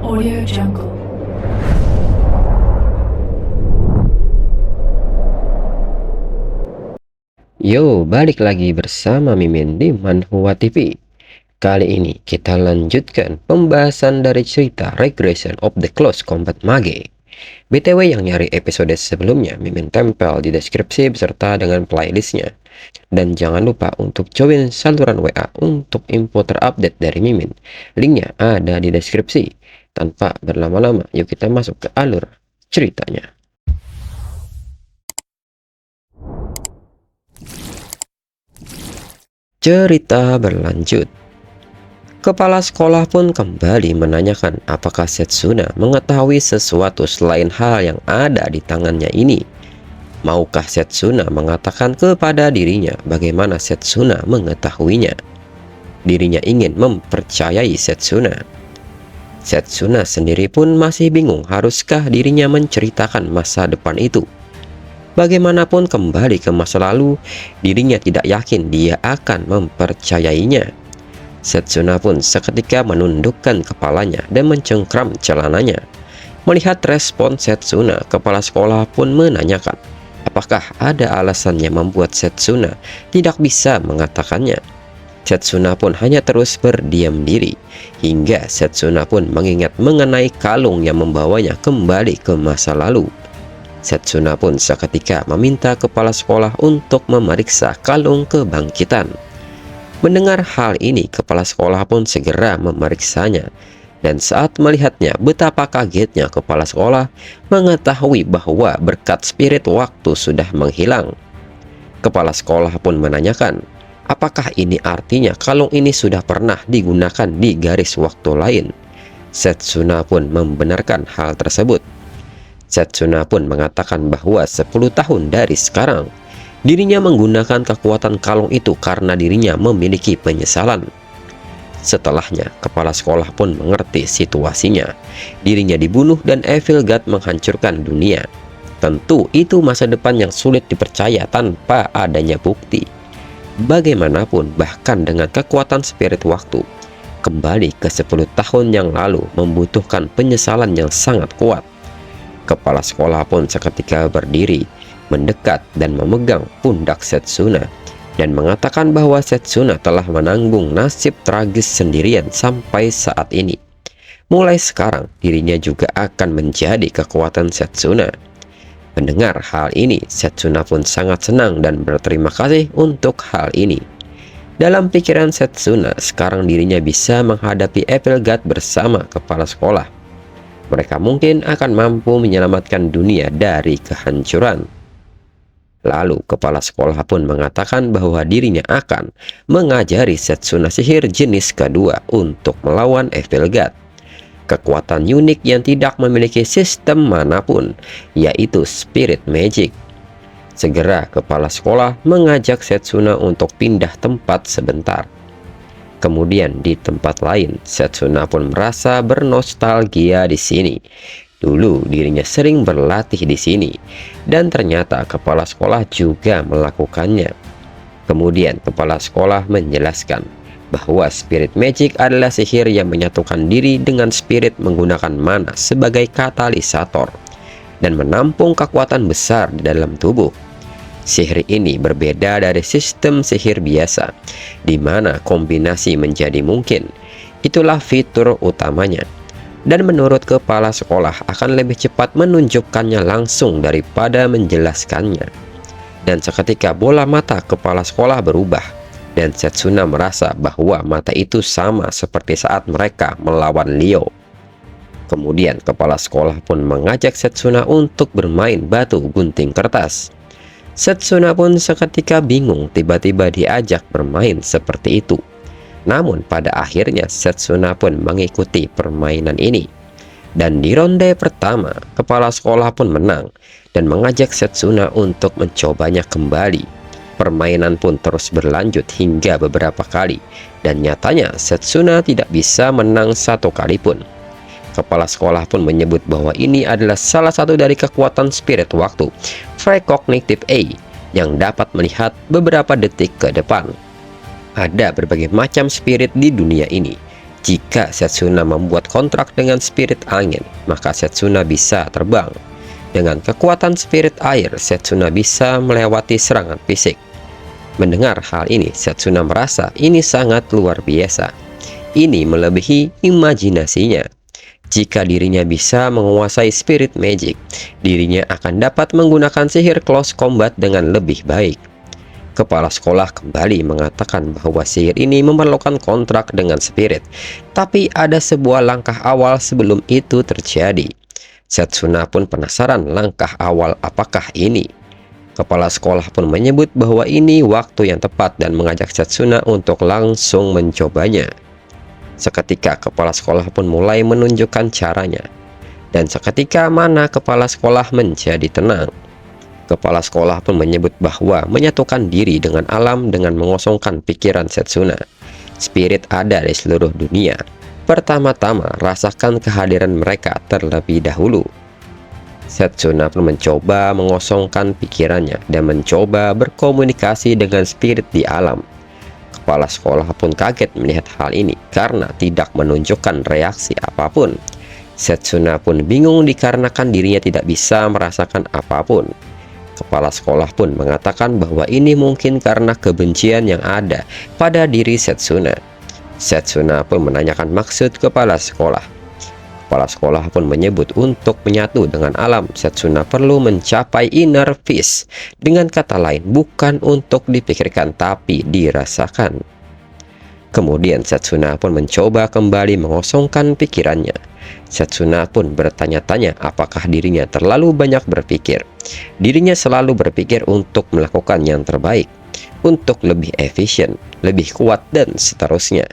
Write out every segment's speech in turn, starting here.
Audio Jungle. Yo, balik lagi bersama Mimin di Manhwa TV. Kali ini kita lanjutkan pembahasan dari cerita Regression of the Close Combat Mage. BTW yang nyari episode sebelumnya, Mimin tempel di deskripsi beserta dengan playlistnya. Dan jangan lupa untuk join saluran WA untuk info terupdate dari Mimin. Linknya ada di deskripsi. Tanpa berlama-lama, yuk kita masuk ke alur ceritanya. Cerita berlanjut. Kepala sekolah pun kembali menanyakan apakah Setsuna mengetahui sesuatu selain hal yang ada di tangannya ini. Maukah Setsuna mengatakan kepada dirinya bagaimana Setsuna mengetahuinya? Dirinya ingin mempercayai Setsuna. Setsuna sendiri pun masih bingung haruskah dirinya menceritakan masa depan itu. Bagaimanapun kembali ke masa lalu, dirinya tidak yakin dia akan mempercayainya. Setsuna pun seketika menundukkan kepalanya dan mencengkram celananya. Melihat respon Setsuna, kepala sekolah pun menanyakan, apakah ada alasan yang membuat Setsuna tidak bisa mengatakannya. Setsuna pun hanya terus berdiam diri, hingga Setsuna pun mengingat mengenai kalung yang membawanya kembali ke masa lalu. Setsuna pun seketika meminta kepala sekolah untuk memeriksa kalung kebangkitan. Mendengar hal ini, kepala sekolah pun segera memeriksanya. Dan saat melihatnya, betapa kagetnya kepala sekolah mengetahui bahwa berkat spirit waktu sudah menghilang. Kepala sekolah pun menanyakan, apakah ini artinya kalung ini sudah pernah digunakan di garis waktu lain? Setsuna pun membenarkan hal tersebut. Setsuna pun mengatakan bahwa 10 tahun dari sekarang, dirinya menggunakan kekuatan kalung itu karena dirinya memiliki penyesalan. Setelahnya, kepala sekolah pun mengerti situasinya. Dirinya dibunuh dan Evil God menghancurkan dunia. Tentu itu masa depan yang sulit dipercaya tanpa adanya bukti. Bagaimanapun, bahkan dengan kekuatan spirit waktu, kembali ke 10 tahun yang lalu membutuhkan penyesalan yang sangat kuat. Kepala sekolah pun seketika berdiri, mendekat dan memegang pundak Setsuna, dan mengatakan bahwa Setsuna telah menanggung nasib tragis sendirian sampai saat ini. Mulai sekarang, dirinya juga akan menjadi kekuatan Setsuna. Mendengar hal ini, Setsuna pun sangat senang dan berterima kasih untuk hal ini. Dalam pikiran Setsuna, sekarang dirinya bisa menghadapi Evil God bersama kepala sekolah. Mereka mungkin akan mampu menyelamatkan dunia dari kehancuran. Lalu kepala sekolah pun mengatakan bahwa dirinya akan mengajari Setsuna sihir jenis kedua untuk melawan Evil God. Kekuatan unik yang tidak memiliki sistem manapun, yaitu Spirit Magic. Segera kepala sekolah mengajak Setsuna untuk pindah tempat sebentar. Kemudian di tempat lain, Setsuna pun merasa bernostalgia di sini. Dulu dirinya sering berlatih di sini, dan ternyata kepala sekolah juga melakukannya. Kemudian kepala sekolah menjelaskan bahwa Spirit Magic adalah sihir yang menyatukan diri dengan spirit menggunakan mana sebagai katalisator dan menampung kekuatan besar di dalam tubuh. Sihir ini berbeda dari sistem sihir biasa, di mana kombinasi menjadi mungkin. Itulah fitur utamanya. Dan menurut kepala sekolah akan lebih cepat menunjukkannya langsung daripada menjelaskannya. Dan seketika bola mata kepala sekolah berubah, dan Setsuna merasa bahwa mata itu sama seperti saat mereka melawan Leo. Kemudian kepala sekolah pun mengajak Setsuna untuk bermain batu gunting kertas. Setsuna pun seketika bingung tiba-tiba diajak bermain seperti itu. Namun pada akhirnya Setsuna pun mengikuti permainan ini. Dan di ronde pertama, kepala sekolah pun menang dan mengajak Setsuna untuk mencobanya kembali. Permainan pun terus berlanjut hingga beberapa kali, dan nyatanya Setsuna tidak bisa menang satu kali pun. Kepala sekolah pun menyebut bahwa ini adalah salah satu dari kekuatan spirit waktu, Precognitive A, yang dapat melihat beberapa detik ke depan. Ada berbagai macam spirit di dunia ini, Jika Setsuna membuat kontrak dengan spirit angin, maka Setsuna bisa terbang. Dengan kekuatan spirit air, Setsuna bisa melewati serangan fisik. Mendengar hal ini, Setsuna merasa ini sangat luar biasa. Ini melebihi imajinasinya. Jika dirinya bisa menguasai spirit magic, dirinya akan dapat menggunakan sihir close combat dengan lebih baik. Kepala sekolah kembali mengatakan bahwa sihir ini memerlukan kontrak dengan spirit, tapi ada sebuah langkah awal sebelum itu terjadi. Setsuna pun penasaran langkah awal apakah ini. Kepala sekolah pun menyebut bahwa ini waktu yang tepat dan mengajak Setsuna untuk langsung mencobanya. Seketika kepala sekolah pun mulai menunjukkan caranya, dan seketika mana kepala sekolah menjadi tenang. Kepala sekolah pun menyebut bahwa menyatukan diri dengan alam dengan mengosongkan pikiran Setsuna. Spirit ada di seluruh dunia. Pertama-tama rasakan kehadiran mereka terlebih dahulu. Setsuna pun mencoba mengosongkan pikirannya dan mencoba berkomunikasi dengan spirit di alam. Kepala sekolah pun kaget melihat hal ini karena tidak menunjukkan reaksi apapun. Setsuna pun bingung dikarenakan dirinya tidak bisa merasakan apapun. Kepala sekolah pun mengatakan bahwa ini mungkin karena kebencian yang ada pada diri Setsuna. Setsuna pun menanyakan maksud kepala sekolah. Kepala sekolah pun menyebut untuk menyatu dengan alam, Setsuna perlu mencapai inner peace. Dengan kata lain, bukan untuk dipikirkan tapi dirasakan. Kemudian Setsuna pun mencoba kembali mengosongkan pikirannya. Setsuna pun bertanya-tanya apakah dirinya terlalu banyak berpikir. Dirinya selalu berpikir untuk melakukan yang terbaik, untuk lebih efisien, lebih kuat, dan seterusnya.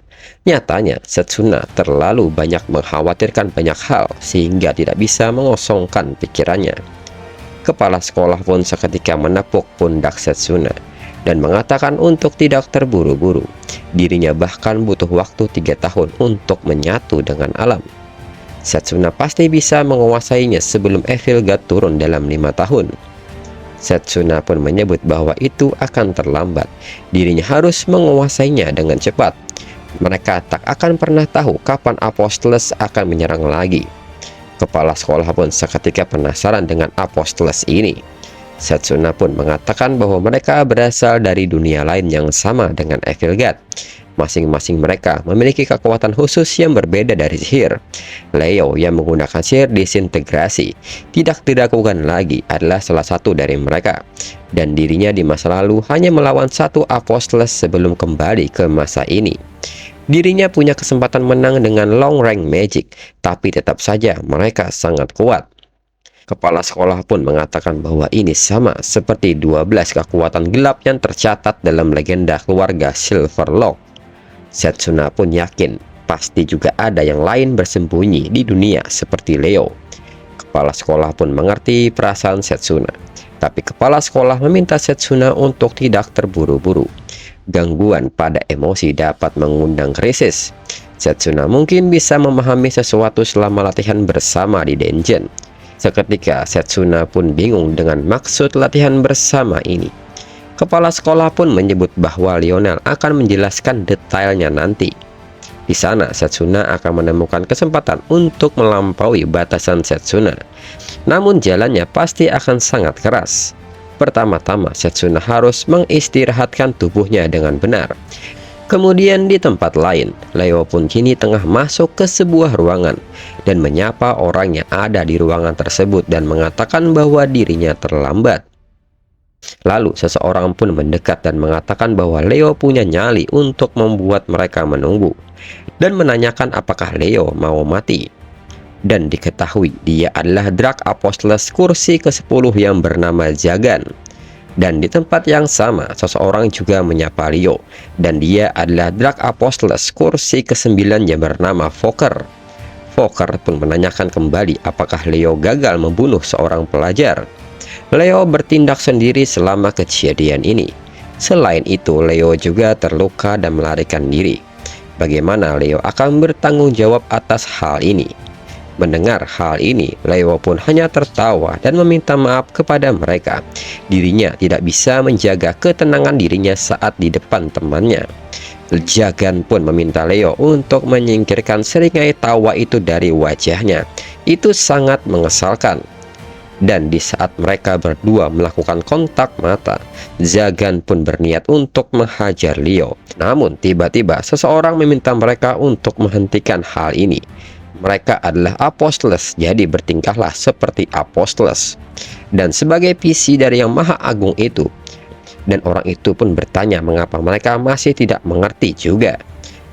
Nyatanya, Setsuna terlalu banyak mengkhawatirkan banyak hal sehingga tidak bisa mengosongkan pikirannya. Kepala sekolah pun seketika menepuk pundak Setsuna dan mengatakan untuk tidak terburu-buru. Dirinya bahkan butuh waktu 3 tahun untuk menyatu dengan alam. Setsuna pasti bisa menguasainya sebelum Evil God turun dalam 5 tahun. Setsuna pun menyebut bahwa itu akan terlambat. Dirinya harus menguasainya dengan cepat. Mereka tak akan pernah tahu kapan Apostoles akan menyerang lagi. Kepala sekolah pun seketika penasaran dengan Apostoles ini. Setsuna pun mengatakan bahwa mereka berasal dari dunia lain yang sama dengan Evil God. Masing-masing mereka memiliki kekuatan khusus yang berbeda dari sihir. Leo yang menggunakan sihir disintegrasi tidak diragukan lagi adalah salah satu dari mereka, dan dirinya di masa lalu hanya melawan satu Apostoles sebelum kembali ke masa ini. Dirinya punya kesempatan menang dengan long range magic, tapi tetap saja mereka sangat kuat. Kepala sekolah pun mengatakan bahwa ini sama seperti 12 kekuatan gelap yang tercatat dalam legenda keluarga Silverlock. Setsuna pun yakin pasti juga ada yang lain bersembunyi di dunia seperti Leo. Kepala sekolah pun mengerti perasaan Setsuna, tapi kepala sekolah meminta Setsuna untuk tidak terburu-buru. Gangguan pada emosi dapat mengundang krisis. Setsuna mungkin bisa memahami sesuatu selama latihan bersama di dungeon. Seketika Setsuna pun bingung dengan maksud latihan bersama ini. Kepala sekolah pun menyebut bahwa Lionel akan menjelaskan detailnya nanti. Di sana Setsuna akan menemukan kesempatan untuk melampaui batasan Setsuna. Namun jalannya pasti akan sangat keras. Pertama-tama Setsuna harus mengistirahatkan tubuhnya dengan benar. Kemudian di tempat lain, Leo pun kini tengah masuk ke sebuah ruangan dan menyapa orang yang ada di ruangan tersebut dan mengatakan bahwa dirinya terlambat. Lalu seseorang pun mendekat dan mengatakan bahwa Leo punya nyali untuk membuat mereka menunggu, dan menanyakan apakah Leo mau mati. Dan diketahui dia adalah Drak Apostoles kursi ke-10 yang bernama Jagan. Dan di tempat yang sama, seseorang juga menyapa Leo, dan dia adalah Drak Apostoles kursi ke-9 yang bernama Fokker. Fokker pun menanyakan kembali apakah Leo gagal membunuh seorang pelajar. Leo bertindak sendiri selama kejadian ini. Selain itu, Leo juga terluka dan melarikan diri. Bagaimana Leo akan bertanggung jawab atas hal ini? Mendengar hal ini, Leo pun hanya tertawa dan meminta maaf kepada mereka. Dirinya tidak bisa menjaga ketenangan dirinya saat di depan temannya. Jagan pun meminta Leo untuk menyingkirkan seringai tawa itu dari wajahnya. Itu sangat mengesalkan. Dan di saat mereka berdua melakukan kontak mata, Jagan pun berniat untuk menghajar Leo. Namun tiba-tiba seseorang meminta mereka untuk menghentikan hal ini. Mereka adalah Apostoles, jadi bertingkahlah seperti Apostoles. Dan sebagai PC dari Yang Maha Agung itu, dan orang itu pun bertanya mengapa mereka masih tidak mengerti juga.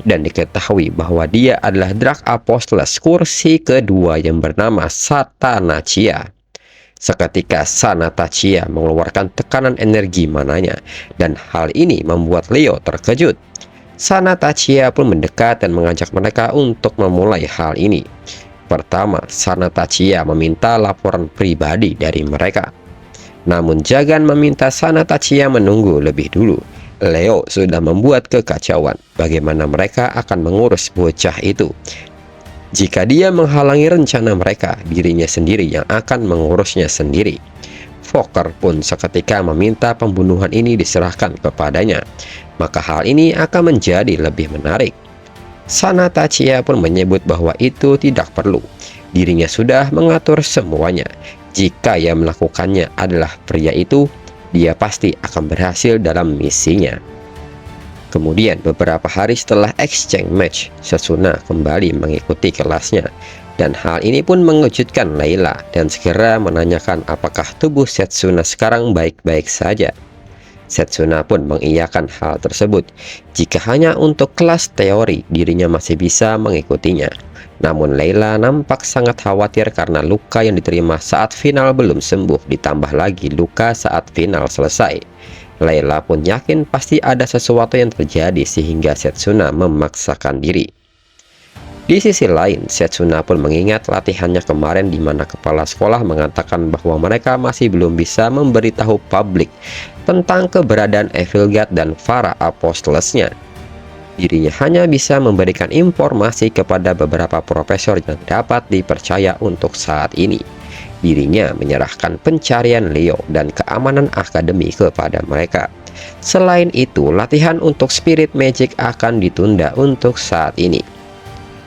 Dan diketahui bahwa dia adalah Drak Apostoles kursi kedua yang bernama Satanachia. Seketika Sanatachia mengeluarkan tekanan energi mananya, dan hal ini membuat Leo terkejut. Sanatachia pun mendekat dan mengajak mereka untuk memulai hal ini. Pertama, Sanatachia meminta laporan pribadi dari mereka. Namun Jagan meminta Sanatachia menunggu lebih dulu. Leo sudah membuat kekacauan bagaimana mereka akan mengurus bocah itu. Jika dia menghalangi rencana mereka, dirinya sendiri yang akan mengurusnya sendiri. Fokker pun seketika meminta pembunuhan ini diserahkan kepadanya. Maka hal ini akan menjadi lebih menarik. Sanatachia pun menyebut bahwa itu tidak perlu. Dirinya sudah mengatur semuanya. Jika yang melakukannya adalah pria itu, dia pasti akan berhasil dalam misinya. Kemudian beberapa hari setelah exchange match, Setsuna kembali mengikuti kelasnya. Dan hal ini pun mengejutkan Layla dan segera menanyakan apakah tubuh Setsuna sekarang baik-baik saja. Setsuna pun mengiyakan hal tersebut. Jika hanya untuk kelas teori, dirinya masih bisa mengikutinya. Namun Layla nampak sangat khawatir karena luka yang diterima saat final belum sembuh, ditambah lagi luka saat final selesai. Layla pun yakin pasti ada sesuatu yang terjadi sehingga Setsuna memaksakan diri. Di sisi lain, Setsuna pun mengingat latihannya kemarin di mana kepala sekolah mengatakan bahwa mereka masih belum bisa memberitahu publik tentang keberadaan Evil God dan para apostolesnya. Dirinya hanya bisa memberikan informasi kepada beberapa profesor yang dapat dipercaya untuk saat ini. Dirinya menyerahkan pencarian Leo dan keamanan akademi kepada mereka. Selain itu, latihan untuk Spirit Magic akan ditunda untuk saat ini.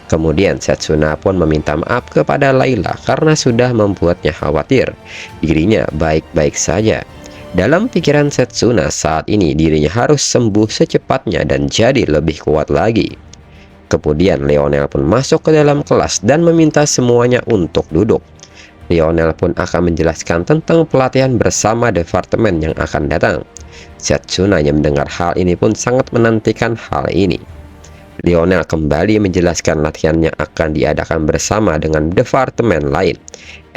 Kemudian Setsuna pun meminta maaf kepada Layla karena sudah membuatnya khawatir. Dirinya baik-baik saja. Dalam pikiran Setsuna saat ini, dirinya harus sembuh secepatnya dan jadi lebih kuat lagi. Kemudian Lionel pun masuk ke dalam kelas dan meminta semuanya untuk duduk. Lionel pun akan menjelaskan tentang pelatihan bersama departemen yang akan datang. Setsuna yang mendengar hal ini pun sangat menantikan hal ini. Lionel kembali menjelaskan latihan yang akan diadakan bersama dengan departemen lain.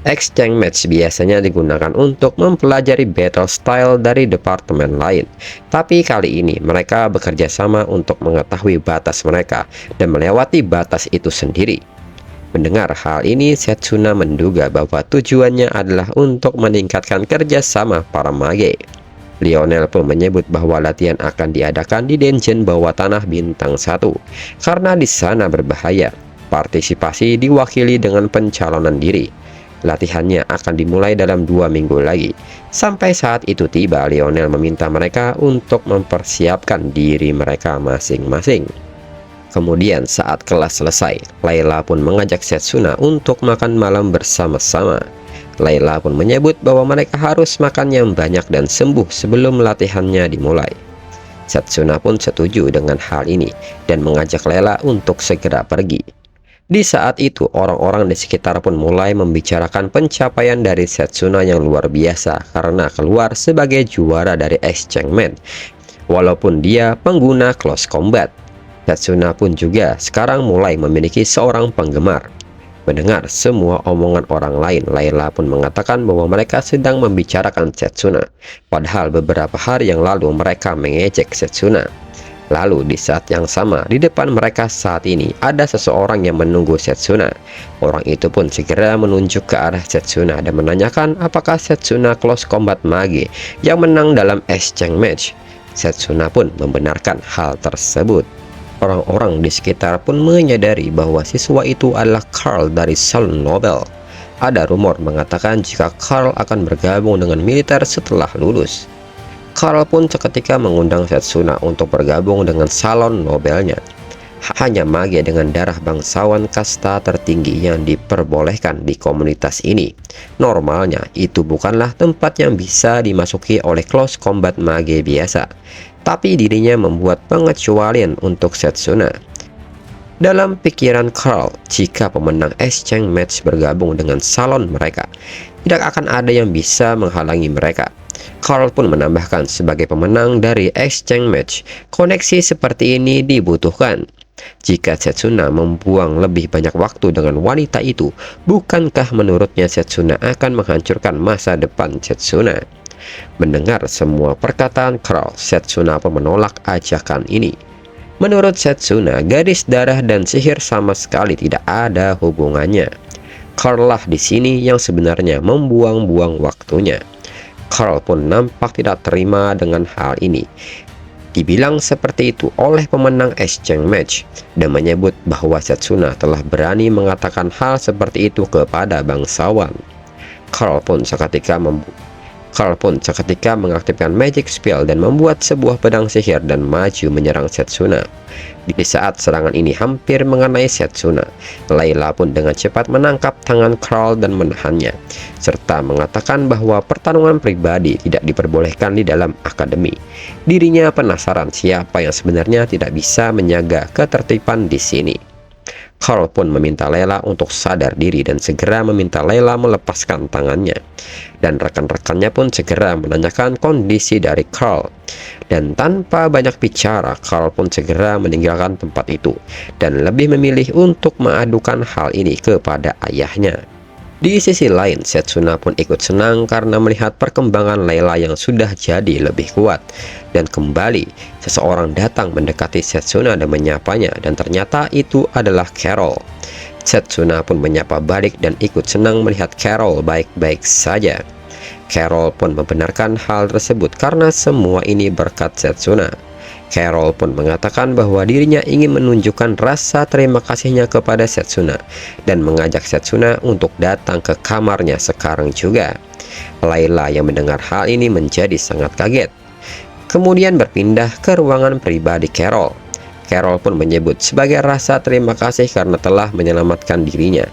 Exchange match biasanya digunakan untuk mempelajari battle style dari departemen lain. Tapi kali ini mereka bekerja sama untuk mengetahui batas mereka dan melewati batas itu sendiri. Mendengar hal ini, Setsuna menduga bahwa tujuannya adalah untuk meningkatkan kerjasama para mage. Lionel pun menyebut bahwa latihan akan diadakan di dungeon bawah tanah bintang 1 karena di sana berbahaya. Partisipasi diwakili dengan pencalonan diri. Latihannya akan dimulai dalam 2 minggu lagi. Sampai saat itu tiba, Lionel meminta mereka untuk mempersiapkan diri mereka masing-masing. Kemudian saat kelas selesai, Layla pun mengajak Setsuna untuk makan malam bersama-sama. Layla pun menyebut bahwa mereka harus makan yang banyak dan sembuh sebelum latihannya dimulai. Setsuna pun setuju dengan hal ini dan mengajak Layla untuk segera pergi. Di saat itu, orang-orang di sekitar pun mulai membicarakan pencapaian dari Setsuna yang luar biasa karena keluar sebagai juara dari exchange match, walaupun dia pengguna close combat. Setsuna pun juga sekarang mulai memiliki seorang penggemar. Mendengar semua omongan orang lain, Layla pun mengatakan bahwa mereka sedang membicarakan Setsuna. Padahal beberapa hari yang lalu mereka mengejek Setsuna. Lalu di saat yang sama, di depan mereka saat ini ada seseorang yang menunggu Setsuna. Orang itu pun segera menunjuk ke arah Setsuna dan menanyakan apakah Setsuna close combat mage yang menang dalam exchange match. Setsuna pun membenarkan hal tersebut. Orang-orang di sekitar pun menyadari bahwa siswa itu adalah Carl dari Sullen Nobel. Ada rumor mengatakan jika Carl akan bergabung dengan militer setelah lulus. Carl pun seketika mengundang Setsuna untuk bergabung dengan salon Nobelnya. Hanya mage dengan darah bangsawan kasta tertinggi yang diperbolehkan di komunitas ini. Normalnya itu bukanlah tempat yang bisa dimasuki oleh close combat mage biasa, tapi dirinya membuat pengecualian untuk Setsuna. Dalam pikiran Carl, jika pemenang exchange match bergabung dengan salon mereka, tidak akan ada yang bisa menghalangi mereka. Carl pun menambahkan, sebagai pemenang dari exchange match, koneksi seperti ini dibutuhkan. Jika Setsuna membuang lebih banyak waktu dengan wanita itu, bukankah menurutnya Setsuna akan menghancurkan masa depan Setsuna? Mendengar semua perkataan Carl, Setsuna pun menolak ajakan ini. Menurut Setsuna, gadis darah dan sihir sama sekali tidak ada hubungannya. Carl lah di sini yang sebenarnya membuang-buang waktunya. Carl pun nampak tidak terima dengan hal ini. Dibilang seperti itu oleh pemenang exchange match dan menyebut bahwa Setsuna telah berani mengatakan hal seperti itu kepada bangsawan. Carl pun seketika mengaktifkan magic spell dan membuat sebuah pedang sihir dan maju menyerang Setsuna. Di saat serangan ini hampir mengenai Setsuna, Layla pun dengan cepat menangkap tangan Carl dan menahannya, serta mengatakan bahwa pertarungan pribadi tidak diperbolehkan di dalam akademi. Dirinya penasaran siapa yang sebenarnya tidak bisa menjaga ketertiban di sini. Carl pun meminta Layla untuk sadar diri dan segera meminta Layla melepaskan tangannya. Dan rekan-rekannya pun segera menanyakan kondisi dari Carl. Dan tanpa banyak bicara, Carl pun segera meninggalkan tempat itu dan lebih memilih untuk mengadukan hal ini kepada ayahnya. Di sisi lain, Setsuna pun ikut senang karena melihat perkembangan Layla yang sudah jadi lebih kuat. Dan kembali, seseorang datang mendekati Setsuna dan menyapanya, dan ternyata itu adalah Carol. Setsuna pun menyapa balik dan ikut senang melihat Carol baik-baik saja. Carol pun membenarkan hal tersebut karena semua ini berkat Setsuna. Carol pun mengatakan bahwa dirinya ingin menunjukkan rasa terima kasihnya kepada Setsuna dan mengajak Setsuna untuk datang ke kamarnya sekarang juga. Layla yang mendengar hal ini menjadi sangat kaget. Kemudian berpindah ke ruangan pribadi Carol. Carol pun menyebut sebagai rasa terima kasih karena telah menyelamatkan dirinya.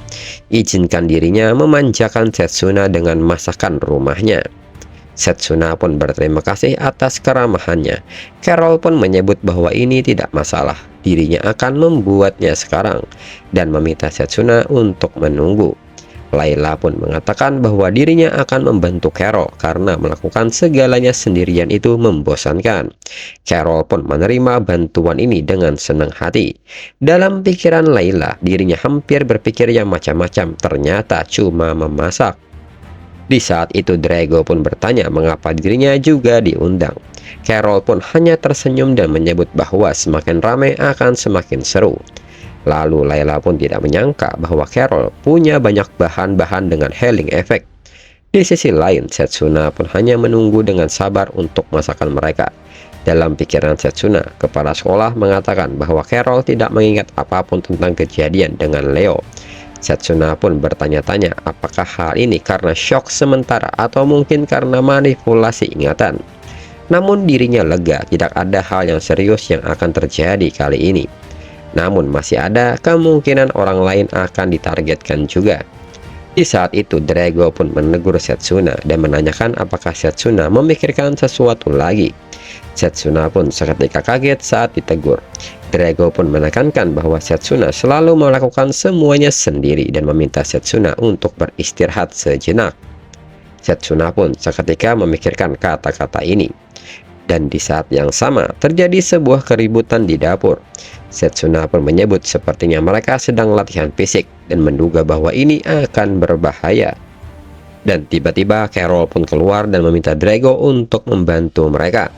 Izinkan dirinya memanjakan Setsuna dengan masakan rumahnya. Setsuna pun berterima kasih atas keramahannya. Carol pun menyebut bahwa ini tidak masalah, dirinya akan membuatnya sekarang, dan meminta Setsuna untuk menunggu. Layla pun mengatakan bahwa dirinya akan membantu Carol karena melakukan segalanya sendirian itu membosankan. Carol pun menerima bantuan ini dengan senang hati. Dalam pikiran Layla, dirinya hampir berpikir yang macam-macam, ternyata cuma memasak. Di saat itu Drago pun bertanya mengapa dirinya juga diundang. Carol pun hanya tersenyum dan menyebut bahwa semakin ramai akan semakin seru. Lalu Layla pun tidak menyangka bahwa Carol punya banyak bahan-bahan dengan healing effect. Di sisi lain, Setsuna pun hanya menunggu dengan sabar untuk masakan mereka. Dalam pikiran Setsuna, kepala sekolah mengatakan bahwa Carol tidak mengingat apapun tentang kejadian dengan Leo. Setsuna pun bertanya-tanya apakah hal ini karena shock sementara atau mungkin karena manipulasi ingatan. Namun dirinya lega, tidak ada hal yang serius yang akan terjadi kali ini. Namun masih ada kemungkinan orang lain akan ditargetkan juga. Di saat itu Drago pun menegur Setsuna dan menanyakan apakah Setsuna memikirkan sesuatu lagi. Setsuna pun seketika kaget saat ditegur. Drago pun menekankan bahwa Setsuna selalu melakukan semuanya sendiri dan meminta Setsuna untuk beristirahat sejenak. Setsuna pun seketika memikirkan kata-kata ini. Dan di saat yang sama terjadi sebuah keributan di dapur. Setsuna pun menyebut sepertinya mereka sedang latihan fisik dan menduga bahwa ini akan berbahaya. Dan tiba-tiba Carol pun keluar dan meminta Drago untuk membantu mereka.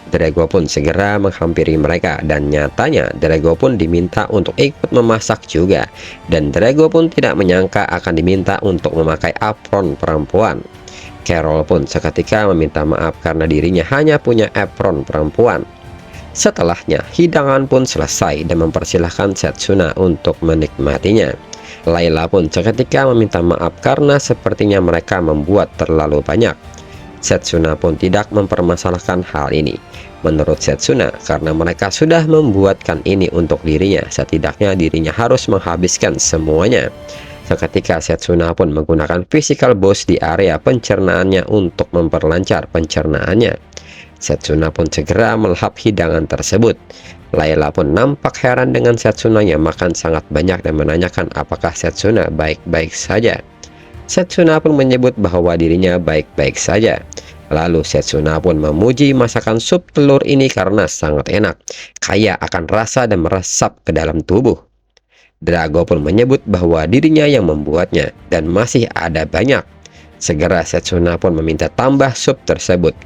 Drago pun segera menghampiri mereka dan nyatanya Drago pun diminta untuk ikut memasak juga. Dan Drago pun tidak menyangka akan diminta untuk memakai apron perempuan. Carol pun seketika meminta maaf karena dirinya hanya punya apron perempuan. Setelahnya, hidangan pun selesai dan mempersilahkan Setsuna untuk menikmatinya. Layla pun seketika meminta maaf karena sepertinya mereka membuat terlalu banyak. Setsuna pun tidak mempermasalahkan hal ini. Menurut Setsuna, karena mereka sudah membuatkan ini untuk dirinya, setidaknya dirinya harus menghabiskan semuanya. Seketika Setsuna pun menggunakan physical boost di area pencernaannya untuk memperlancar pencernaannya. Setsuna pun segera melahap hidangan tersebut. Layla pun nampak heran dengan Setsuna yang makan sangat banyak dan menanyakan apakah Setsuna baik-baik saja. Setsuna pun menyebut bahwa dirinya baik-baik saja. Lalu Setsuna pun memuji masakan sup telur ini karena sangat enak, kaya akan rasa dan meresap ke dalam tubuh. Drago pun menyebut bahwa dirinya yang membuatnya dan masih ada banyak. Segera Setsuna pun meminta tambah sup tersebut.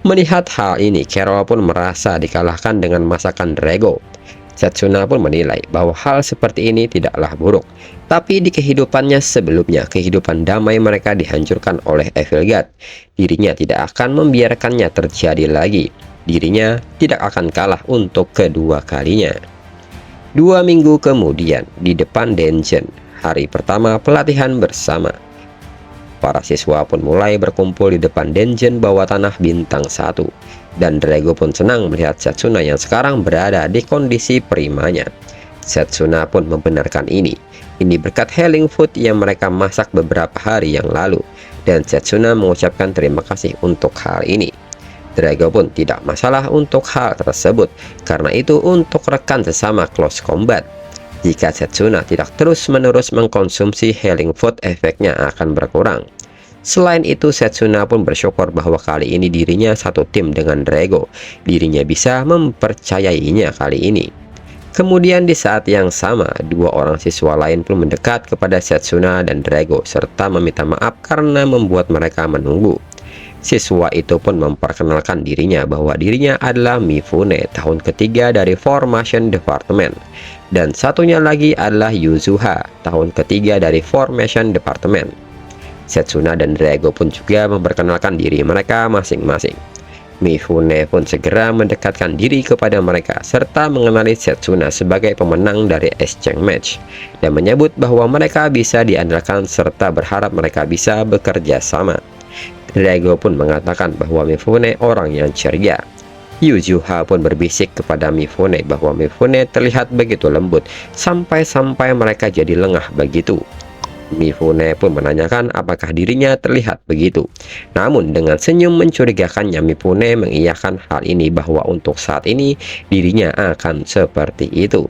Melihat hal ini, Carol pun merasa dikalahkan dengan masakan Drago. Setsuna pun menilai bahwa hal seperti ini tidaklah buruk. Tapi di kehidupannya sebelumnya, kehidupan damai mereka dihancurkan oleh Evil God. Dirinya tidak akan membiarkannya terjadi lagi. Dirinya tidak akan kalah untuk kedua kalinya. 2 minggu kemudian, di depan dungeon, hari pertama pelatihan bersama. Para siswa pun mulai berkumpul di depan dungeon bawah tanah bintang 1. Dan Drago pun senang melihat Setsuna yang sekarang berada di kondisi primanya. Setsuna pun membenarkan ini. Ini berkat healing food yang mereka masak beberapa hari yang lalu. Dan Setsuna mengucapkan terima kasih untuk hal ini. Drago pun tidak masalah untuk hal tersebut, karena itu untuk rekan sesama close combat. Jika Setsuna tidak terus-menerus mengkonsumsi healing food, efeknya akan berkurang. Selain itu, Setsuna pun bersyukur bahwa kali ini dirinya satu tim dengan Drago. Dirinya bisa mempercayainya kali ini. Kemudian di saat yang sama, 2 orang siswa lain pun mendekat kepada Setsuna dan Drago serta meminta maaf karena membuat mereka menunggu. Siswa itu pun memperkenalkan dirinya bahwa dirinya adalah Mifune, tahun ketiga dari Formation Department. Dan satunya lagi adalah Yuzuha, tahun ketiga dari Formation Department. Setsuna dan Drago pun juga memperkenalkan diri mereka masing-masing. Mifune pun segera mendekatkan diri kepada mereka serta mengenali Setsuna sebagai pemenang dari exchange match dan menyebut bahwa mereka bisa diandalkan serta berharap mereka bisa bekerja sama. Drago pun mengatakan bahwa Mifune orang yang ceria. Yuzuha pun berbisik kepada Mifune bahwa Mifune terlihat begitu lembut sampai-sampai mereka jadi lengah begitu. Mifune pun menanyakan apakah dirinya terlihat begitu. Namun dengan senyum mencurigakannya, Mifune mengiyakan hal ini bahwa untuk saat ini dirinya akan seperti itu.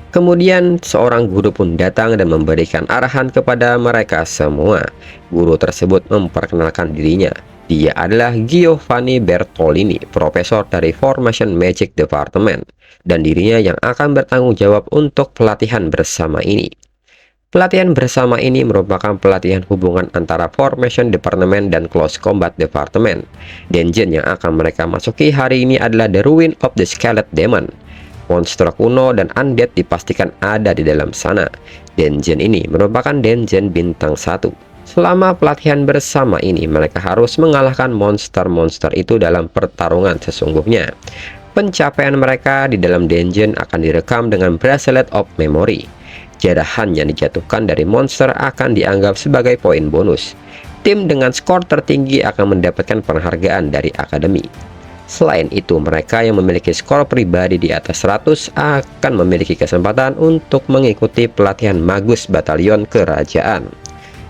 Kemudian seorang guru pun datang dan memberikan arahan kepada mereka semua. Guru tersebut memperkenalkan dirinya. Dia adalah Giovanni Bertolini, profesor dari Formation Magic Department, dan dirinya yang akan bertanggung jawab untuk pelatihan bersama ini. Pelatihan bersama ini merupakan pelatihan hubungan antara Formation Department dan Close Combat Department. Dungeon yang akan mereka masuki hari ini adalah The Ruin of the Scarlet Demon. Monster kuno dan undead dipastikan ada di dalam sana. Dungeon ini merupakan dungeon bintang 1. Selama pelatihan bersama ini, mereka harus mengalahkan monster-monster itu dalam pertarungan sesungguhnya. Pencapaian mereka di dalam dungeon akan direkam dengan Bracelet of Memory. Jarahan yang dijatuhkan dari monster akan dianggap sebagai poin bonus. Tim dengan skor tertinggi akan mendapatkan penghargaan dari akademi. Selain itu, mereka yang memiliki skor pribadi di atas 100 akan memiliki kesempatan untuk mengikuti pelatihan Magus Batalion Kerajaan.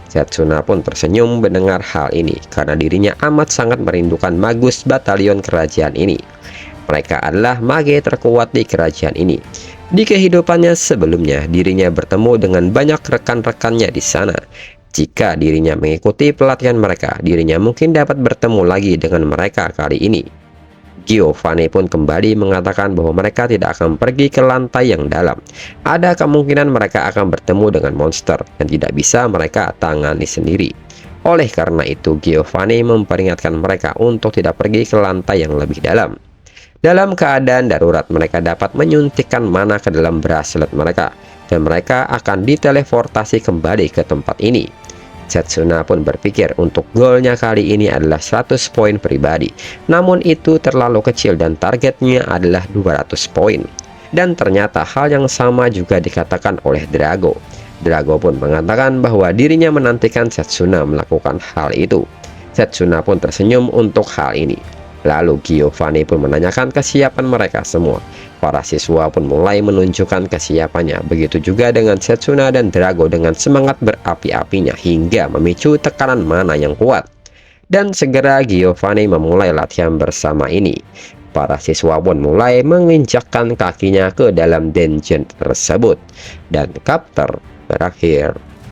Setsuna pun tersenyum mendengar hal ini karena dirinya amat sangat merindukan Magus Batalion Kerajaan ini. Mereka adalah mage terkuat di kerajaan ini. Di kehidupannya sebelumnya, dirinya bertemu dengan banyak rekan-rekannya di sana. Jika dirinya mengikuti pelatihan mereka, dirinya mungkin dapat bertemu lagi dengan mereka kali ini. Giovanni pun kembali mengatakan bahwa mereka tidak akan pergi ke lantai yang dalam. Ada kemungkinan mereka akan bertemu dengan monster yang tidak bisa mereka tangani sendiri. Oleh karena itu, Giovanni memperingatkan mereka untuk tidak pergi ke lantai yang lebih dalam. Dalam keadaan darurat, mereka dapat menyuntikkan mana ke dalam bracelet mereka, dan mereka akan diteleportasi kembali ke tempat ini. Setsuna pun berpikir untuk golnya kali ini adalah 100 poin pribadi. Namun itu terlalu kecil dan targetnya adalah 200 poin. Dan ternyata hal yang sama juga dikatakan oleh Drago. Drago pun mengatakan bahwa dirinya menantikan Setsuna melakukan hal itu. Setsuna pun tersenyum untuk hal ini. Lalu Giovanni pun menanyakan kesiapan mereka semua. Para siswa pun mulai menunjukkan kesiapannya. Begitu juga dengan Setsuna dan Drago dengan semangat berapi-apinya hingga memicu tekanan mana yang kuat. Dan segera Giovanni memulai latihan bersama ini. Para siswa pun mulai menginjakkan kakinya ke dalam dungeon tersebut. Dan chapter berakhir.